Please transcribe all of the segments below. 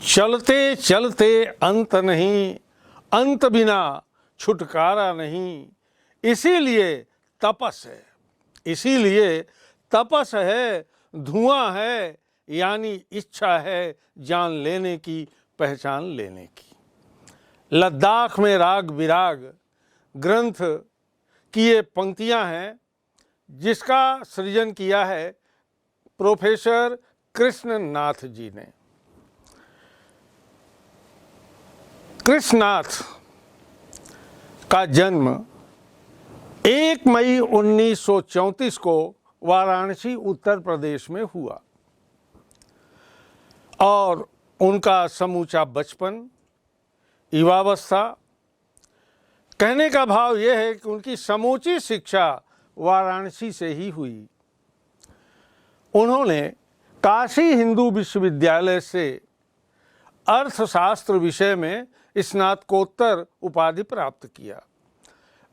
चलते चलते अंत नहीं, अंत बिना छुटकारा नहीं, इसीलिए तपस है, इसीलिए तपस है, धुआं है, यानी इच्छा है जान लेने की, पहचान लेने की। लद्दाख में राग विराग ग्रंथ की ये पंक्तियां हैं जिसका सृजन किया है प्रोफेसर कृष्णनाथ जी ने। कृष्णनाथ का जन्म 1 मई 1934 को वाराणसी उत्तर प्रदेश में हुआ और उनका समूचा बचपन, युवावस्था, कहने का भाव यह है कि उनकी समूची शिक्षा वाराणसी से ही हुई। उन्होंने काशी हिंदू विश्वविद्यालय से अर्थशास्त्र विषय में स्नातकोत्तर उपाधि प्राप्त किया।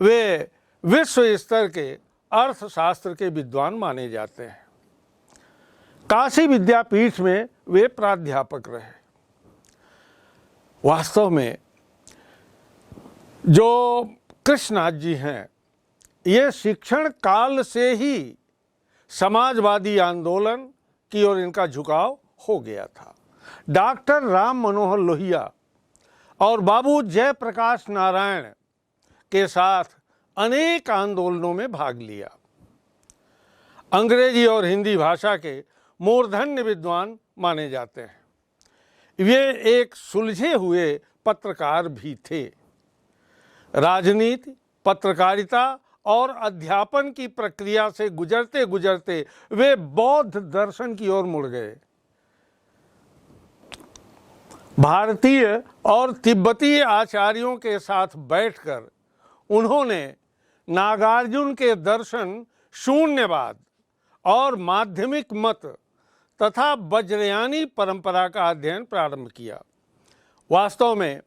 वे विश्व स्तर के अर्थशास्त्र के विद्वान माने जाते हैं। काशी विद्यापीठ में वे प्राध्यापक रहे। वास्तव में जो कृष्णनाथ जी हैं, ये शिक्षण काल से ही समाजवादी आंदोलन की ओर इनका झुकाव हो गया था। डॉक्टर राम मनोहर लोहिया और बाबू जयप्रकाश नारायण के साथ अनेक आंदोलनों में भाग लिया। अंग्रेजी और हिंदी भाषा के मूर्धन्य विद्वान माने जाते हैं। वे एक सुलझे हुए पत्रकार भी थे। राजनीति, पत्रकारिता और अध्यापन की प्रक्रिया से गुजरते गुजरते वे बौद्ध दर्शन की ओर मुड़ गए। भारतीय और तिब्बती आचार्यों के साथ बैठकर उन्होंने नागार्जुन के दर्शन, शून्यवाद और माध्यमिक मत तथा वज्रयानी परंपरा का अध्ययन प्रारंभ किया। वास्तव में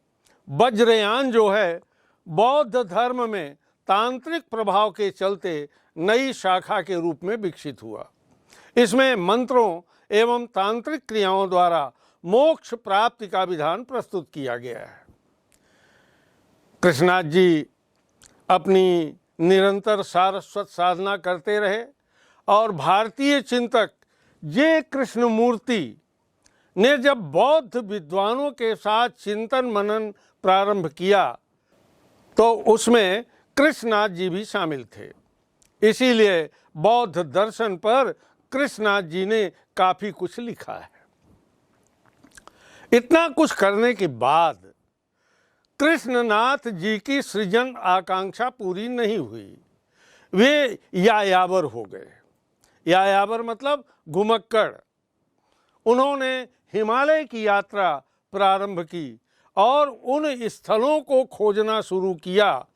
वज्रयान जो है बौद्ध धर्म में तांत्रिक प्रभाव के चलते नई शाखा के रूप में विकसित हुआ। इसमें मंत्रों एवं तांत्रिक क्रियाओं द्वारा मोक्ष प्राप्ति का विधान प्रस्तुत किया गया है। कृष्णनाथ जी अपनी निरंतर सारस्वत साधना करते रहे और भारतीय चिंतक जे कृष्णमूर्ति ने जब बौद्ध विद्वानों के साथ चिंतन मनन प्रारंभ किया तो उसमें कृष्णनाथ जी भी शामिल थे। इसीलिए बौद्ध दर्शन पर कृष्णनाथ जी ने काफ़ी कुछ लिखा है। इतना कुछ करने के बाद कृष्णनाथ जी की सृजन आकांक्षा पूरी नहीं हुई। वे यायावर हो गए। यायावर मतलब घुमक्कड़। उन्होंने हिमालय की यात्रा प्रारंभ की और उन स्थलों को खोजना शुरू किया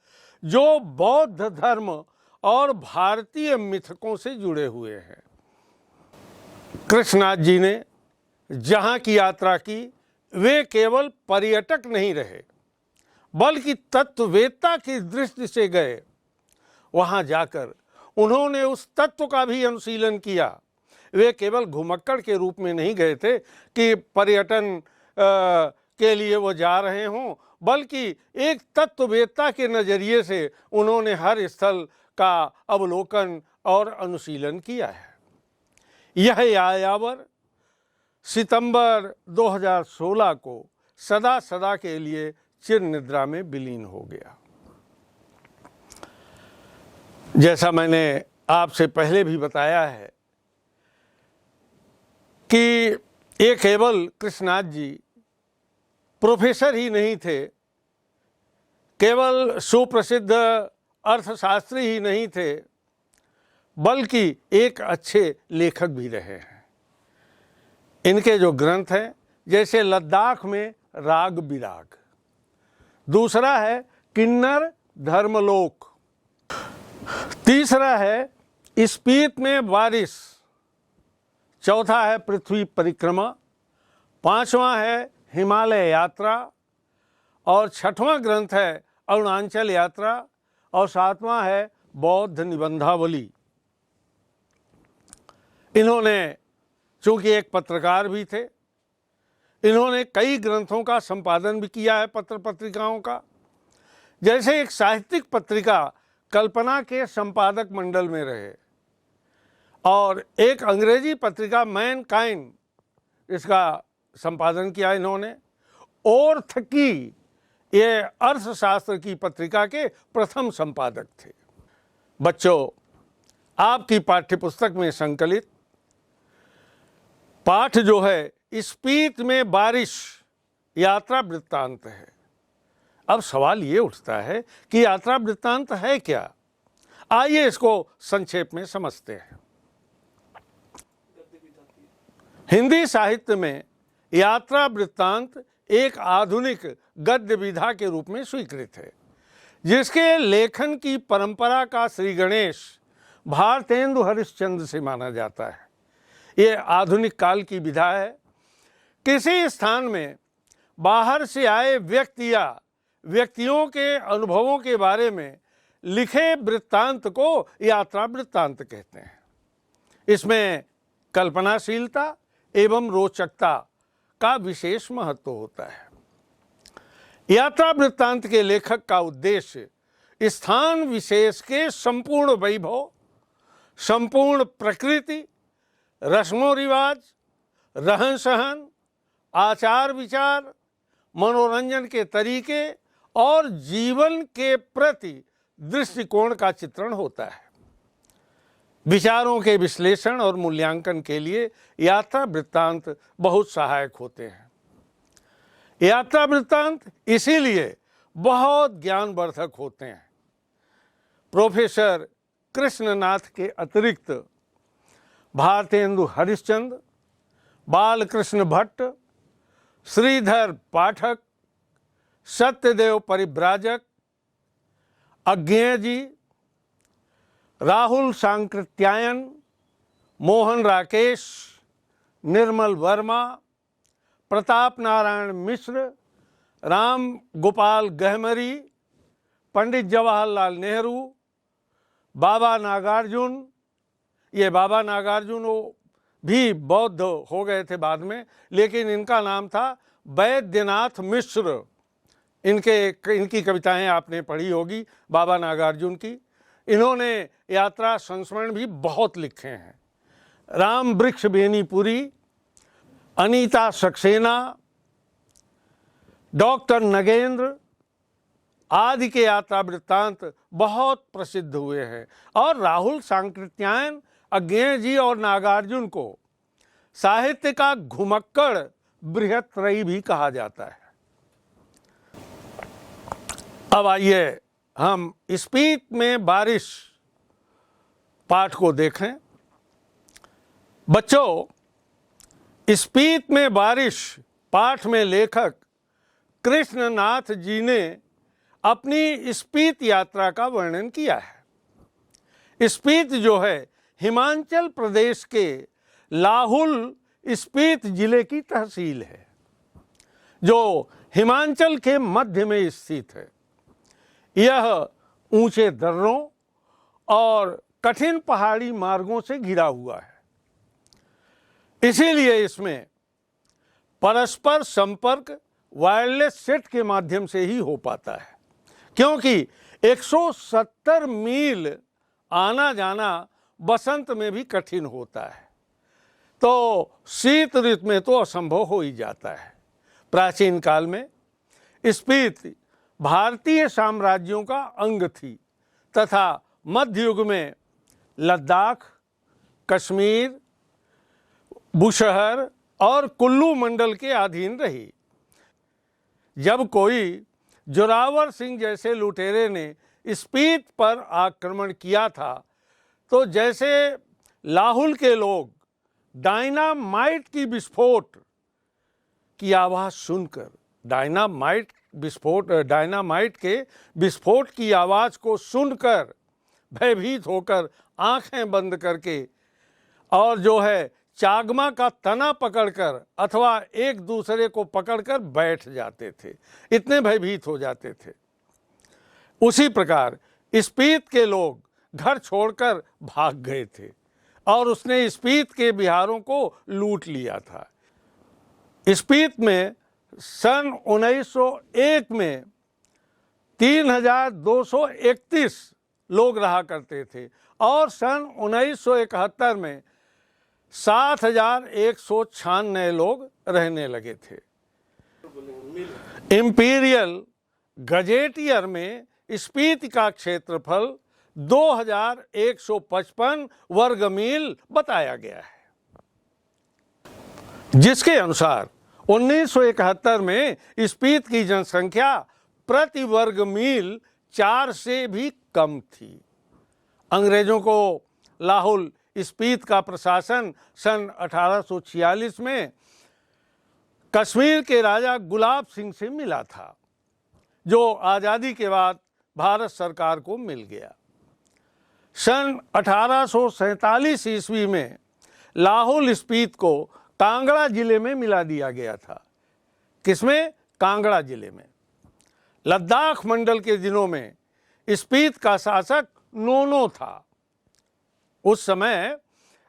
जो बौद्ध धर्म और भारतीय मिथकों से जुड़े हुए हैं। कृष्णनाथ जी ने जहाँ की यात्रा की, वे केवल पर्यटक नहीं रहे बल्कि तत्ववेत्ता की दृष्टि से गए। वहाँ जाकर उन्होंने उस तत्व का भी अनुशीलन किया। वे केवल घुमक्कड़ के रूप में नहीं गए थे कि पर्यटन के लिए वो जा रहे हों, बल्कि एक तत्ववेत्ता के नज़रिए से उन्होंने हर स्थल का अवलोकन और अनुशीलन किया है। यह यायावर सितंबर 2016 को सदा सदा के लिए चिर निद्रा में विलीन हो गया। जैसा मैंने आपसे पहले भी बताया है कि ये केवल कृष्णनाथ जी प्रोफेसर ही नहीं थे, केवल सुप्रसिद्ध अर्थशास्त्री ही नहीं थे, बल्कि एक अच्छे लेखक भी रहे हैं। इनके जो ग्रंथ हैं, जैसे लद्दाख में राग विराग, दूसरा है किन्नर धर्मलोक, तीसरा है स्पीत में बारिश, चौथा है पृथ्वी परिक्रमा, पांचवा है हिमालय यात्रा और छठवां ग्रंथ है अरुणाचल यात्रा और सातवां है बौद्ध निबंधावली। इन्होंने चूँकि एक पत्रकार भी थे, इन्होंने कई ग्रंथों का संपादन भी किया है, पत्र पत्रिकाओं का। जैसे एक साहित्यिक पत्रिका कल्पना के संपादक मंडल में रहे और एक अंग्रेजी पत्रिका मैनकाइंड, इसका संपादन किया इन्होंने। ओर्थ की, ये अर्थशास्त्र की पत्रिका के प्रथम संपादक थे। बच्चों, आपकी पाठ्यपुस्तक में संकलित पाठ जो है स्पीत में बारिश यात्रा वृत्तांत है। अब सवाल ये उठता है कि यात्रा वृत्तांत है क्या? आइए इसको संक्षेप में समझते हैं। हिंदी साहित्य में यात्रा वृत्तांत एक आधुनिक गद्य विधा के रूप में स्वीकृत है, जिसके लेखन की परंपरा का श्री गणेश भारतेंदु हरिश्चंद्र से माना जाता है। ये आधुनिक काल की विधा है। किसी स्थान में बाहर से आए व्यक्ति या व्यक्तियों के अनुभवों के बारे में लिखे वृत्तांत को यात्रा वृत्तांत कहते हैं। इसमें कल्पनाशीलता एवं रोचकता का विशेष महत्व होता है। यात्रा वृत्तांत के लेखक का उद्देश्य स्थान विशेष के संपूर्ण वैभव, संपूर्ण प्रकृति, रस्मों रिवाज, रहन सहन, आचार विचार, मनोरंजन के तरीके और जीवन के प्रति दृष्टिकोण का चित्रण होता है। विचारों के विश्लेषण और मूल्यांकन के लिए यात्रा वृत्तांत बहुत सहायक होते हैं। यात्रा वृत्तांत इसीलिए बहुत ज्ञानवर्धक होते हैं। प्रोफेसर कृष्णनाथ के अतिरिक्त भारतेंदु हरिश्चंद्र, बालकृष्ण भट्ट, श्रीधर पाठक, सत्यदेव परिव्राजक, अज्ञेय जी, राहुल सांकृत्यायन, मोहन राकेश, निर्मल वर्मा, प्रताप नारायण मिश्र, राम गोपाल गहमरी, पंडित जवाहरलाल नेहरू, बाबा नागार्जुन, ये बाबा नागार्जुन वो भी बौद्ध हो गए थे बाद में, लेकिन इनका नाम था वैद्यनाथ मिश्र। इनकी कविताएं आपने पढ़ी होगी, बाबा नागार्जुन की। इन्होंने यात्रा संस्मरण भी बहुत लिखे हैं। राम वृक्ष बेनीपुरी, अनीता सक्सेना, डॉक्टर नगेंद्र आदि के यात्रा वृत्तांत बहुत प्रसिद्ध हुए हैं। और राहुल सांकृत्यायन, अज्ञेय जी और नागार्जुन को साहित्य का घुमक्कड़ बृहत्त्रयी भी कहा जाता है। अब आइए हम स्पीत में बारिश पाठ को देखें। बच्चों, स्पीत में बारिश पाठ में लेखक कृष्णनाथ जी ने अपनी स्पीत यात्रा का वर्णन किया है। स्पीत जो है हिमाचल प्रदेश के लाहुल स्पीत जिले की तहसील है, जो हिमाचल के मध्य में स्थित है। यह ऊंचे दर्रों और कठिन पहाड़ी मार्गों से घिरा हुआ है। इसीलिए इसमें परस्पर संपर्क वायरलेस सेट के माध्यम से ही हो पाता है, क्योंकि 170 मील आना जाना बसंत में भी कठिन होता है, तो शीत ऋतु में तो असंभव हो ही जाता है। प्राचीन काल में स्पीति भारतीय साम्राज्यों का अंग थी तथा मध्य युग में लद्दाख, कश्मीर, बुशहर और कुल्लू मंडल के अधीन रही। जब कोई जोरावर सिंह जैसे लुटेरे ने स्पीत पर आक्रमण किया था, तो जैसे लाहुल के लोग डायनामाइट की विस्फोट की आवाज़ सुनकर, डायनामाइट के विस्फोट की आवाज़ को सुनकर भयभीत होकर आंखें बंद करके और जो है चागमा का तना पकड़कर अथवा एक दूसरे को पकड़कर बैठ जाते थे, इतने भयभीत हो जाते थे। उसी प्रकार स्पीत के लोग घर छोड़कर भाग गए थे और उसने स्पीत के बिहारों को लूट लिया था। स्पीत में सन 1901 में 3231 लोग रहा करते थे और सन 1971 में 7196 लोग रहने लगे थे। इंपीरियल गजेटियर में स्पीति का क्षेत्रफल 2155 वर्ग मील बताया गया है, जिसके अनुसार 1971 में स्पीति की जनसंख्या प्रति वर्ग मील 4 से भी कम थी। अंग्रेजों को लाहौल स्पीति का प्रशासन सन 1846 में कश्मीर के राजा गुलाब सिंह से मिला था, जो आज़ादी के बाद भारत सरकार को मिल गया। सन 1847 ईस्वी में लाहौल स्पीति को कांगड़ा जिले में मिला दिया गया था। किसमें? कांगड़ा जिले में। लद्दाख मंडल के दिनों में स्पीति का शासक नोनो था। उस समय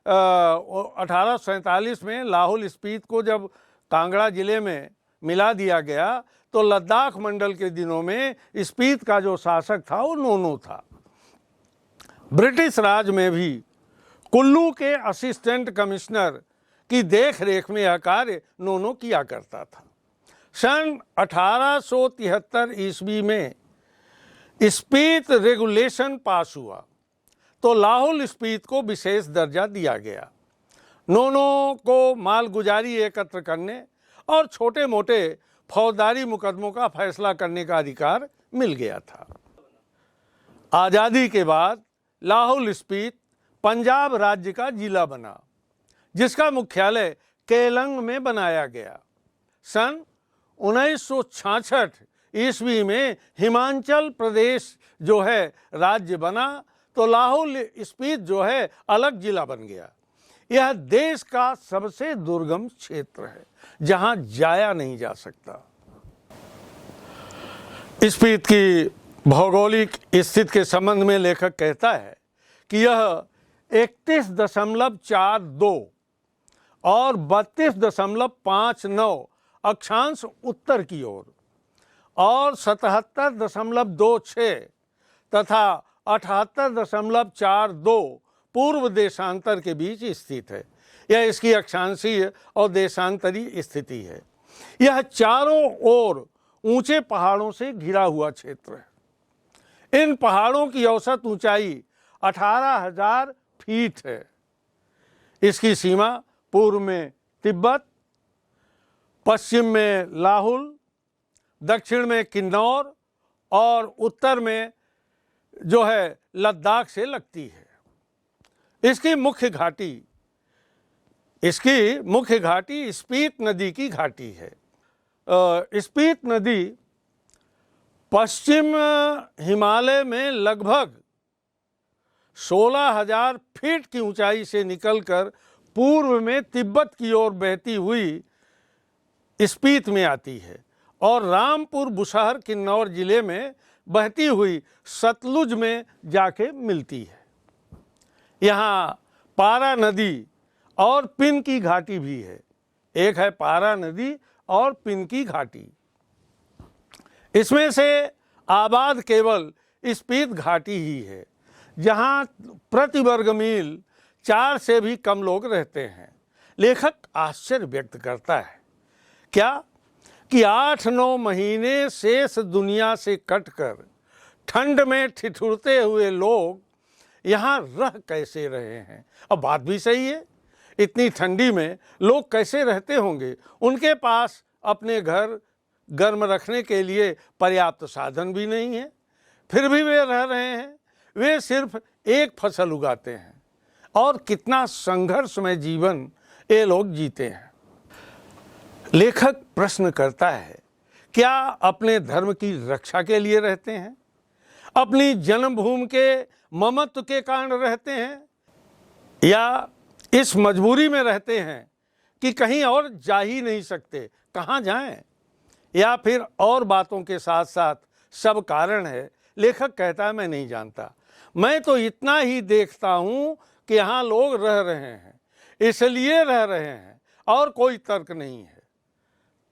1847 में लाहौल स्पीति को जब कांगड़ा जिले में मिला दिया गया तो लद्दाख मंडल के दिनों में स्पीति का जो शासक था वो नोनो था। ब्रिटिश राज में भी कुल्लू के असिस्टेंट कमिश्नर की देख रेख में यह कार्य नोनो किया करता था। सन 1873 ईस्वी में स्पीति रेगुलेशन पास हुआ तो लाहौल स्पीति को विशेष दर्जा दिया गया। नोनो को मालगुजारी एकत्र करने और छोटे मोटे फौजदारी मुकदमों का फैसला करने का अधिकार मिल गया था। आज़ादी के बाद लाहौल स्पीति पंजाब राज्य का जिला बना, जिसका मुख्यालय केलंग में बनाया गया। सन 1966 ईस्वी में हिमाचल प्रदेश जो है राज्य बना तो लाहौल स्पीति जो है अलग जिला बन गया। यह देश का सबसे दुर्गम क्षेत्र है जहां जाया नहीं जा सकता। स्पीति की भौगोलिक स्थिति के संबंध में लेखक कहता है कि यह 31.42 और 32.59 अक्षांश उत्तर की ओर और 77.26 तथा 78.42 पूर्व देशांतर के बीच स्थित है। यह इसकी अक्षांशीय और देशांतरी स्थिति है। यह चारों ओर ऊंचे पहाड़ों से घिरा हुआ क्षेत्र है। इन पहाड़ों की औसत ऊंचाई 18,000 फीट है। इसकी सीमा पूर्व में तिब्बत, पश्चिम में लाहौल, दक्षिण में किन्नौर और उत्तर में जो है लद्दाख से लगती है। इसकी मुख्य घाटी स्पीति नदी की घाटी है। स्पीति नदी पश्चिम हिमालय में लगभग 16,000 फीट की ऊंचाई से निकलकर पूर्व में तिब्बत की ओर बहती हुई स्पीति में आती है और रामपुर बुशहर किन्नौर जिले में बहती हुई सतलुज में जाके मिलती है। यहाँ पारा नदी और पिन की घाटी भी है। एक है पारा नदी और पिन की घाटी। इसमें से आबाद केवल स्पीति घाटी ही है, जहाँ प्रति वर्ग मील 4 से भी कम लोग रहते हैं। लेखक आश्चर्य व्यक्त करता है क्या कि 8-9 महीने शेष दुनिया से कटकर ठंड में ठिठुरते हुए लोग यहाँ रह कैसे रहे हैं। अब बात भी सही है, इतनी ठंडी में लोग कैसे रहते होंगे। उनके पास अपने घर गर्म रखने के लिए पर्याप्त साधन भी नहीं है, फिर भी वे रह रहे हैं। वे सिर्फ एक फसल उगाते हैं और कितना संघर्षमय जीवन ये लोग जीते हैं। लेखक प्रश्न करता है, क्या अपने धर्म की रक्षा के लिए रहते हैं, अपनी जन्मभूमि के ममत्व के कारण रहते हैं, या इस मजबूरी में रहते हैं कि कहीं और जा ही नहीं सकते, कहाँ जाएं, या फिर और बातों के साथ साथ सब कारण है। लेखक कहता है मैं नहीं जानता, मैं तो इतना ही देखता हूँ कि यहाँ लोग रह रहे हैं, इसलिए रह रहे हैं और कोई तर्क नहीं है।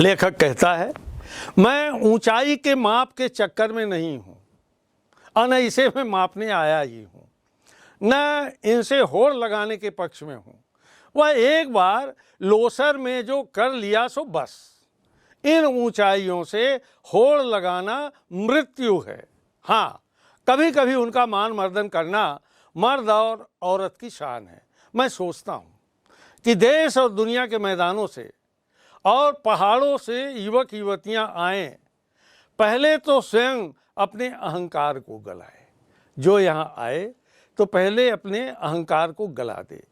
लेखक कहता है, मैं ऊंचाई के माप के चक्कर में नहीं हूँ और न इसे मैं मापने आया ही हूँ, न इनसे होड़ लगाने के पक्ष में हूँ। वह एक बार लोसर में जो कर लिया सो बस। इन ऊंचाइयों से होड़ लगाना मृत्यु है। हाँ, कभी कभी उनका मान मर्दन करना मर्द और औरत की शान है। मैं सोचता हूँ कि देश और दुनिया के मैदानों से और पहाड़ों से युवक युवतियाँ आएँ, पहले तो स्वयं अपने अहंकार को गलाए। जो यहाँ आए तो पहले अपने अहंकार को गला दे,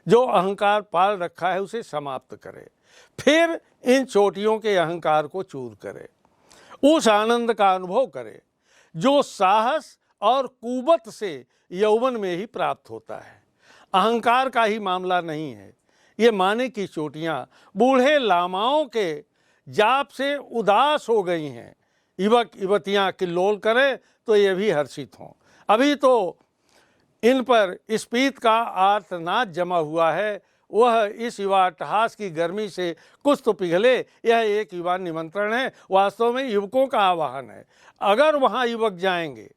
जो अहंकार पाल रखा है उसे समाप्त करे, फिर इन चोटियों के अहंकार को चूर करे, उस आनंद का अनुभव करे जो साहस और कुवत से यौवन में ही प्राप्त होता है। अहंकार का ही मामला नहीं है। ये माने की चोटियाँ बूढ़े लामाओं के जाप से उदास हो गई हैं। युवक युवतियाँ किल्लोल करें तो ये भी हर्षित हों। अभी तो इन पर स्पीत का आर्तनाद जमा हुआ है। वह इस युवा अट्टहास की गर्मी से कुछ तो पिघले, यह एक युवा निमंत्रण है, वास्तव में युवकों का आह्वान है। अगर वहाँ युवक जाएंगे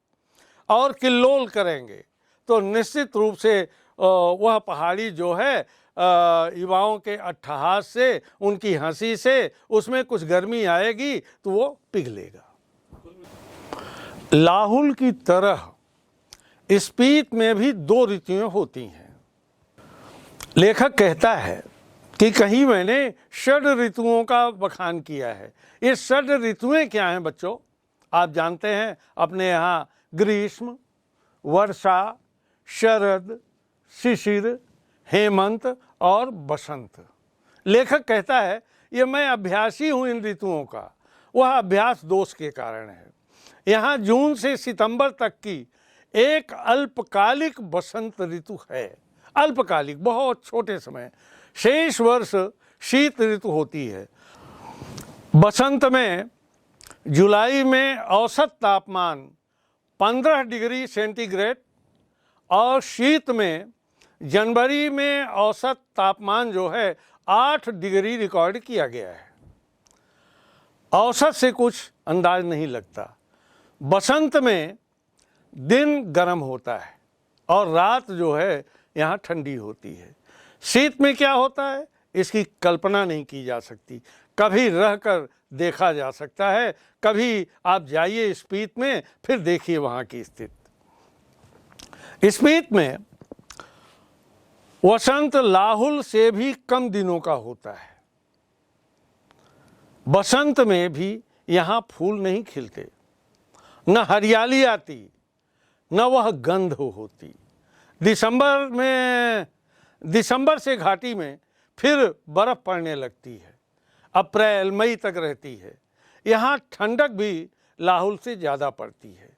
और किल्लोल करेंगे तो निश्चित रूप से वह पहाड़ी जो है युवाओं के अट्टहास से, उनकी हंसी से उसमें कुछ गर्मी आएगी तो वो पिघलेगा। लाहुल की तरह स्पीत में भी दो ऋतुएं होती हैं। लेखक कहता है कि कहीं मैंने षड ऋतुओं का बखान किया है। ये षड ऋतुएं क्या हैं बच्चों? आप जानते हैं अपने यहाँ ग्रीष्म, वर्षा, शरद, शिशिर, हेमंत और बसंत। लेखक कहता है ये मैं अभ्यासी हूँ इन ऋतुओं का। वह अभ्यास दोष के कारण है। यहाँ जून से सितंबर तक की एक अल्पकालिक बसंत ऋतु है। अल्पकालिक, बहुत छोटे समय। शेष वर्ष शीत ऋतु होती है। बसंत में जुलाई में औसत तापमान 15 डिग्री सेंटीग्रेड और शीत में जनवरी में औसत तापमान जो है 8 डिग्री रिकॉर्ड किया गया है। औसत से कुछ अंदाज नहीं लगता। बसंत में दिन गर्म होता है और रात जो है यहाँ ठंडी होती है। शीत में क्या होता है इसकी कल्पना नहीं की जा सकती। कभी रहकर देखा जा सकता है। कभी आप जाइए स्पीत में, फिर देखिए वहाँ की स्थिति। स्पीत में वसंत लाहुल से भी कम दिनों का होता है। बसंत में भी यहाँ फूल नहीं खिलते, न हरियाली आती, न वह गंध होती। दिसंबर से घाटी में फिर बर्फ पड़ने लगती है। अप्रैल मई तक रहती है। यहाँ ठंडक भी लाहुल से ज़्यादा पड़ती है।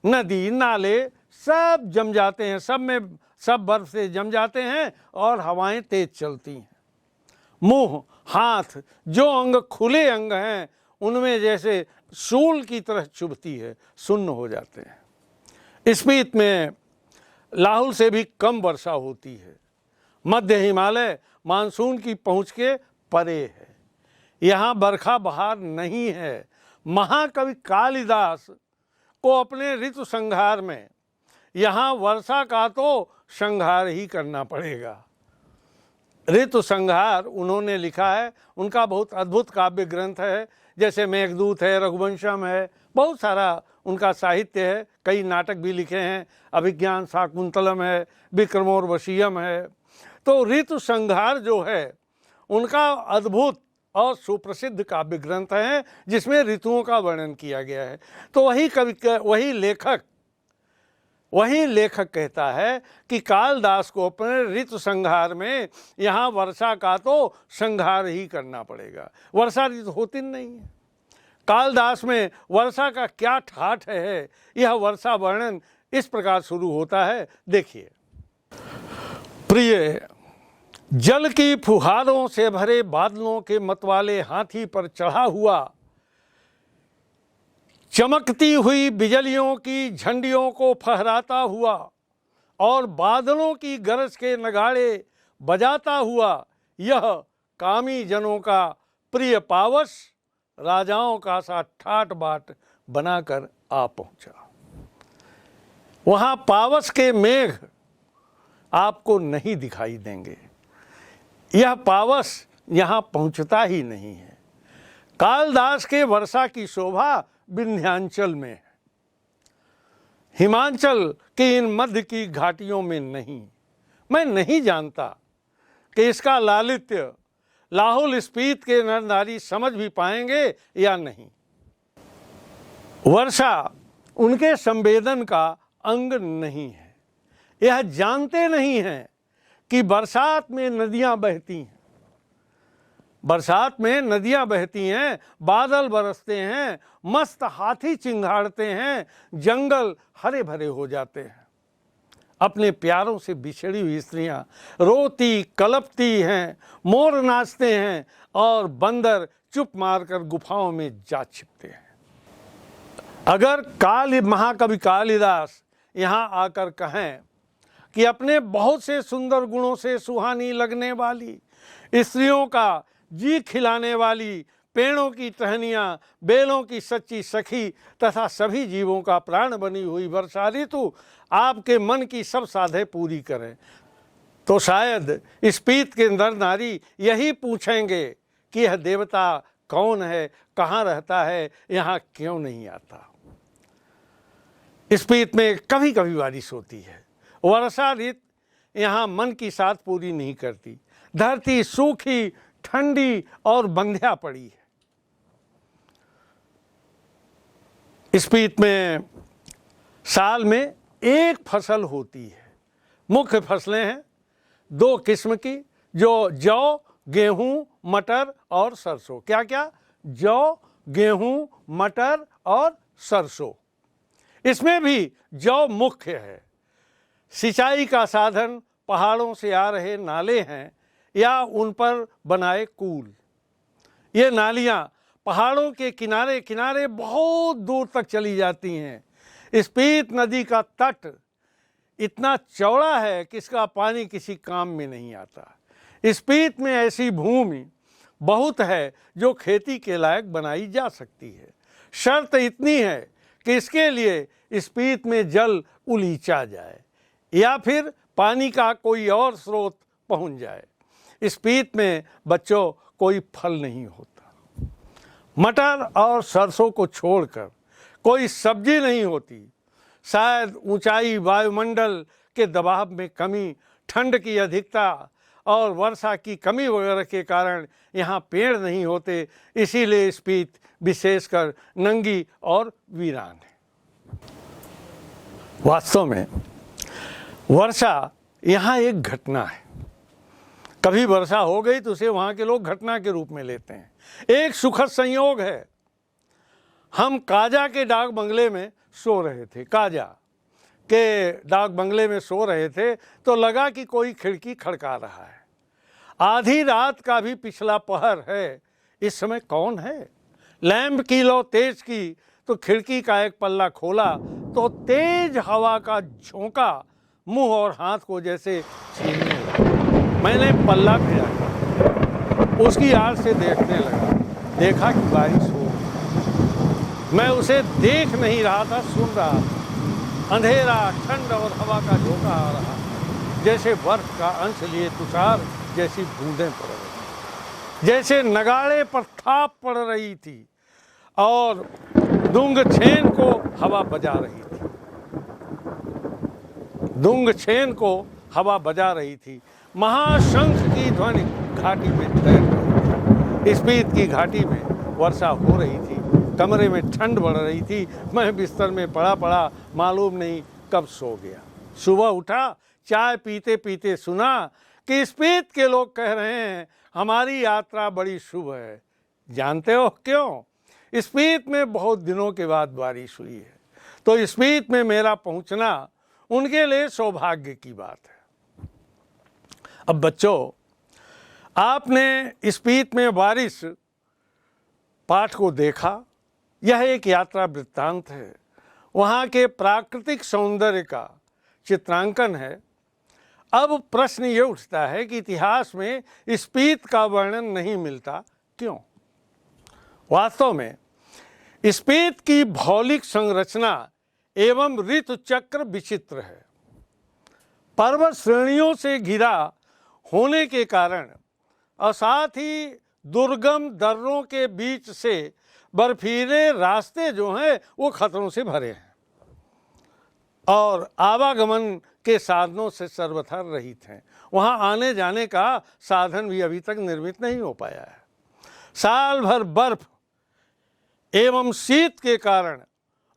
नदी नाले सब जम जाते हैं, सब बर्फ से जम जाते हैं और हवाएं तेज चलती हैं। मुंह, हाथ, जो अंग खुले अंग हैं उनमें जैसे सूल की तरह चुभती है, सुन्न हो जाते हैं। स्पीत में लाहुल से भी कम वर्षा होती है। मध्य हिमालय मानसून की पहुंच के परे है। यहाँ बरखा बहार नहीं है। महाकवि कालिदास को अपने ऋतु संहार में यहाँ वर्षा का तो संहार ही करना पड़ेगा। ऋतु संहार उन्होंने लिखा है। उनका बहुत अद्भुत काव्य ग्रंथ है, जैसे मेघदूत है, रघुवंशम है, बहुत सारा उनका साहित्य है। कई नाटक भी लिखे हैं। अभिज्ञान शाकुंतलम है, विक्रमोर्वशीयम है। तो ऋतु संहार जो है उनका अद्भुत और सुप्रसिद्ध काव्य ग्रंथ है जिसमें ऋतुओं का वर्णन किया गया है। तो वही लेखक कहता है कि कालिदास को अपने ऋतु संहार में यहाँ वर्षा का तो संहार ही करना पड़ेगा। वर्षा ऋतु होती नहीं है। कालिदास में वर्षा का क्या ठाठ है। यह वर्षा वर्णन इस प्रकार शुरू होता है, देखिए। प्रिय, जल की फुहारों से भरे बादलों के मतवाले हाथी पर चढ़ा हुआ, चमकती हुई बिजलियों की झंडियों को फहराता हुआ और बादलों की गरज के नगाड़े बजाता हुआ, यह कामी जनों का प्रिय पावस राजाओं का सा ठाट बाट बनाकर आ पहुंचा। वहां पावस के मेघ आपको नहीं दिखाई देंगे। यह पावस यहाँ पहुंचता ही नहीं है। कालदास के वर्षा की शोभा विंध्यांचल में है, हिमाचल के इन मध्य की घाटियों में नहीं। मैं नहीं जानता कि इसका लालित्य लाहौल स्पीति के नर नारी समझ भी पाएंगे या नहीं। वर्षा उनके संवेदन का अंग नहीं है। यह जानते नहीं हैं कि बरसात में नदियां बहती हैं, बरसात में नदियां बहती हैं, बादल बरसते हैं, मस्त हाथी चिंगाड़ते हैं, जंगल हरे भरे हो जाते हैं। अपने प्यारों से बिछड़ी हुई स्त्रियां रोती कलपती हैं, मोर नाचते हैं और बंदर चुप मारकर गुफाओं में जा छिपते हैं। अगर महाकवि कालिदास यहाँ आकर कहें कि अपने बहुत से सुंदर गुणों से सुहानी लगने वाली, स्त्रियों का जी खिलाने वाली, पेड़ों की टहनियाँ, बेलों की सच्ची सखी तथा सभी जीवों का प्राण बनी हुई वर्षा ऋतु आपके मन की सब साधे पूरी करें, तो शायद स्पीत के नर नारी यही पूछेंगे कि यह देवता कौन है, कहाँ रहता है, यहाँ क्यों नहीं आता। स्पीत में कभी कभी बारिश होती है। वर्षा ऋतु यहाँ मन की साथ पूरी नहीं करती। धरती सूखी, ठंडी और बंध्या पड़ी है। स्पीत में साल में एक फसल होती है। मुख्य फसलें हैं दो किस्म की, जो जौ, गेहूं, मटर और सरसों। क्या क्या? जौ, गेहूं, मटर और सरसों। इसमें भी जौ मुख्य है। सिंचाई का साधन पहाड़ों से आ रहे नाले हैं या उन पर बनाए कूल। ये नालियां पहाड़ों के किनारे किनारे बहुत दूर तक चली जाती हैं। स्पीत नदी का तट इतना चौड़ा है कि इसका पानी किसी काम में नहीं आता। स्पीत में ऐसी भूमि बहुत है जो खेती के लायक बनाई जा सकती है। शर्त इतनी है कि इसके लिए स्पीत में जल उलीचा जाए या फिर पानी का कोई और स्रोत पहुंच जाए। स्पीत में बच्चों कोई फल नहीं होता। मटर और सरसों को छोड़कर कोई सब्जी नहीं होती। शायद ऊंचाई, वायुमंडल के दबाव में कमी, ठंड की अधिकता और वर्षा की कमी वगैरह के कारण यहाँ पेड़ नहीं होते। इसीलिए स्पीत विशेषकर नंगी और वीरान है। वास्तव में वर्षा यहाँ एक घटना है। कभी वर्षा हो गई तो उसे वहाँ के लोग घटना के रूप में लेते हैं। एक सुखद संयोग है। हम काजा के डाक बंगले में सो रहे थे। काजा के डाक बंगले में सो रहे थे तो लगा कि कोई खिड़की खड़का रहा है। आधी रात का भी पिछला पहर है। इस समय कौन है? लैंप की लो तेज की तो खिड़की का एक पल्ला खोला तो तेज हवा का झोंका मुंह और हाथ को जैसे छीनने लगा। मैंने पल्ला फिरा, उसकी आड़ से देखने लगा। देखा कि बारिश हो। मैं उसे देख नहीं रहा था, सुन रहा था। अंधेरा, ठंड और हवा का झोंका आ रहा, जैसे बर्फ का अंश लिए तुषार जैसी बूंदें पड़ रही, जैसे नगाड़े पर थाप पड़ रही थी और दुंग छेन को हवा बजा रही थी। दुंग छेन को हवा बजा रही थी। महाशंख की ध्वनि घाटी में तैर रही थी। स्पीत की घाटी में वर्षा हो रही थी। कमरे में ठंड बढ़ रही थी। मैं बिस्तर में पड़ा पड़ा मालूम नहीं कब सो गया। सुबह उठा, चाय पीते पीते सुना कि स्पीत के लोग कह रहे हैं हमारी यात्रा बड़ी शुभ है। जानते हो क्यों? स्पीत में बहुत दिनों के बाद बारिश हुई है, तो स्पीत में मेरा पहुंचना उनके लिए सौभाग्य की बात है। अब बच्चों, आपने स्पीत में बारिश पाठ को देखा। यह एक यात्रा वृत्तांत है। वहाँ के प्राकृतिक सौंदर्य का चित्रांकन है। अब प्रश्न ये उठता है कि इतिहास में स्पीत का वर्णन नहीं मिलता क्यों? वास्तव में स्पीत की भौगोलिक संरचना एवं ऋतु चक्र विचित्र है। पर्वत श्रेणियों से घिरा होने के कारण और साथ ही दुर्गम दर्रों के बीच से बर्फीले रास्ते जो हैं वो खतरों से भरे हैं और आवागमन के साधनों से सर्वथा रहित हैं। वहाँ आने जाने का साधन भी अभी तक निर्मित नहीं हो पाया है। साल भर बर्फ एवं शीत के कारण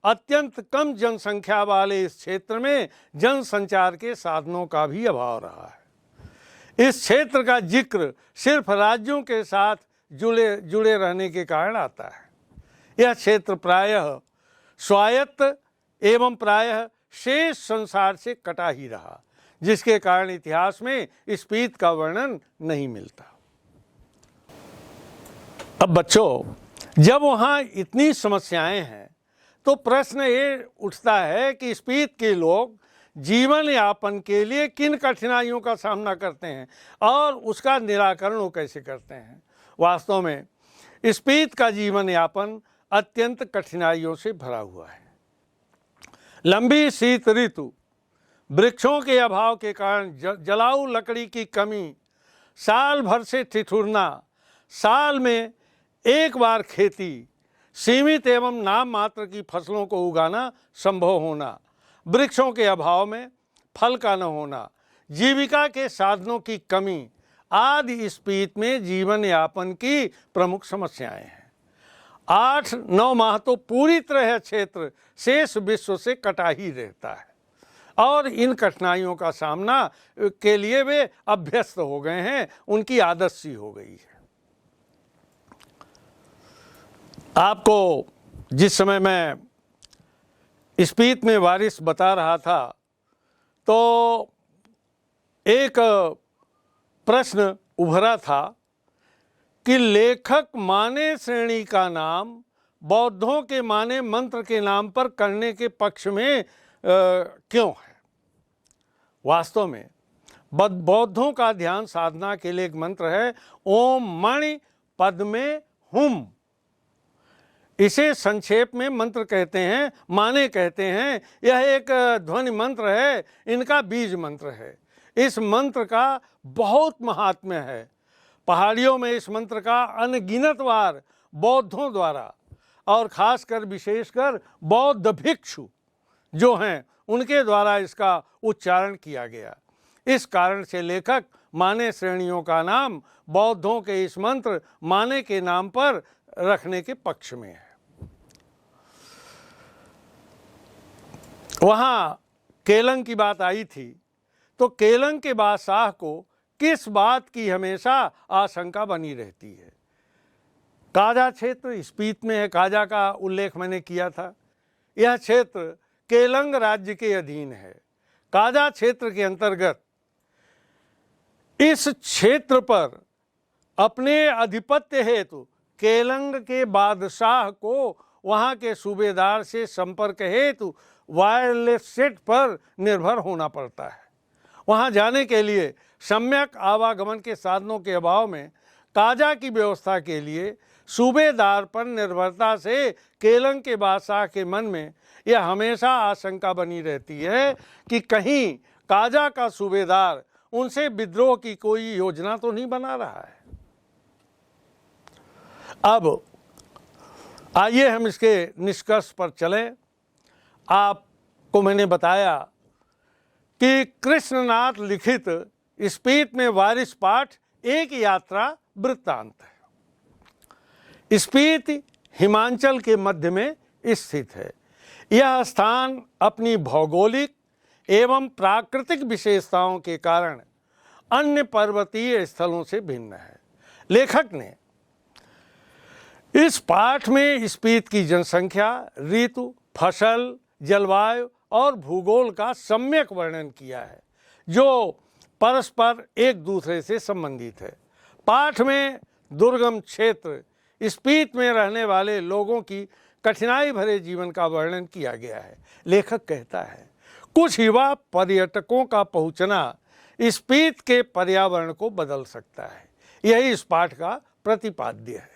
अत्यंत कम जनसंख्या वाले इस क्षेत्र में जनसंचार के साधनों का भी अभाव रहा है। इस क्षेत्र का जिक्र सिर्फ राज्यों के साथ जुड़े रहने के कारण आता है। यह क्षेत्र प्रायः स्वायत्त एवं प्रायः शेष संसार से कटा ही रहा, जिसके कारण इतिहास में स्पीत का वर्णन नहीं मिलता। अब बच्चों, जब वहाँ इतनी समस्याएं हैं तो प्रश्न ये उठता है कि स्पीत के लोग जीवन यापन के लिए किन कठिनाइयों का सामना करते हैं और उसका निराकरण वो कैसे करते हैं। वास्तव में स्पीत का जीवन यापन अत्यंत कठिनाइयों से भरा हुआ है। लंबी शीत ऋतु, वृक्षों के अभाव के कारण जलाऊ लकड़ी की कमी, साल भर से ठिठुरना, साल में एक बार खेती, सीमित एवं नाम मात्र की फसलों को उगाना संभव होना, वृक्षों के अभाव में फल का न होना, जीविका के साधनों की कमी आदि स्पीत में जीवन यापन की प्रमुख समस्याएं हैं। 8-9 माह तो पूरी तरह क्षेत्र शेष विश्व से कटा ही रहता है और इन कठिनाइयों का सामना के लिए वे अभ्यस्त हो गए हैं, उनकी आदत सी हो गई है। आपको जिस समय मैं स्पीत में बारिश बता रहा था तो एक प्रश्न उभरा था कि लेखक माने श्रेणी का नाम बौद्धों के माने मंत्र के नाम पर करने के पक्ष में क्यों है। वास्तव में बौद्धों का ध्यान साधना के लिए एक मंत्र है, ओम मणि पद्मे हुम। इसे संक्षेप में मंत्र कहते हैं, माने कहते हैं। यह एक ध्वनि मंत्र है, इनका बीज मंत्र है। इस मंत्र का बहुत महात्म्य है। पहाड़ियों में इस मंत्र का अनगिनत बार बौद्धों द्वारा और खासकर विशेषकर बौद्ध भिक्षु जो हैं उनके द्वारा इसका उच्चारण किया गया। इस कारण से लेखक माने श्रेणियों का नाम बौद्धों के इस मंत्र माने के नाम पर रखने के पक्ष में है। वहाँ केलंग की बात आई थी तो केलंग के बादशाह को किस बात की हमेशा आशंका बनी रहती है। काजा क्षेत्र स्पीत में है, काजा का उल्लेख मैंने किया था। यह क्षेत्र केलंग राज्य के अधीन है। काजा क्षेत्र के अंतर्गत इस क्षेत्र पर अपने आधिपत्य हेतु केलंग के बादशाह को वहाँ के सूबेदार से संपर्क हेतु वायरलेस सेट पर निर्भर होना पड़ता है। वहाँ जाने के लिए सम्यक आवागमन के साधनों के अभाव में काजा की व्यवस्था के लिए सूबेदार पर निर्भरता से केलंग के बादशाह के मन में यह हमेशा आशंका बनी रहती है कि कहीं काजा का सूबेदार उनसे विद्रोह की कोई योजना तो नहीं बना रहा है। अब आइए हम इसके निष्कर्ष पर चलें। आपको मैंने बताया कि कृष्णनाथ लिखित स्पीत में वारिस पाठ एक यात्रा वृत्तांत है। स्पीत हिमाचल के मध्य में स्थित है। यह स्थान अपनी भौगोलिक एवं प्राकृतिक विशेषताओं के कारण अन्य पर्वतीय स्थलों से भिन्न है। लेखक ने इस पाठ में स्पीत की जनसंख्या, ऋतु, फसल, जलवायु और भूगोल का सम्यक वर्णन किया है जो परस्पर एक दूसरे से संबंधित है। पाठ में दुर्गम क्षेत्र स्पीत में रहने वाले लोगों की कठिनाई भरे जीवन का वर्णन किया गया है। लेखक कहता है कुछ युवा पर्यटकों का पहुंचना स्पीत के पर्यावरण को बदल सकता है। यही इस पाठ का प्रतिपाद्य है।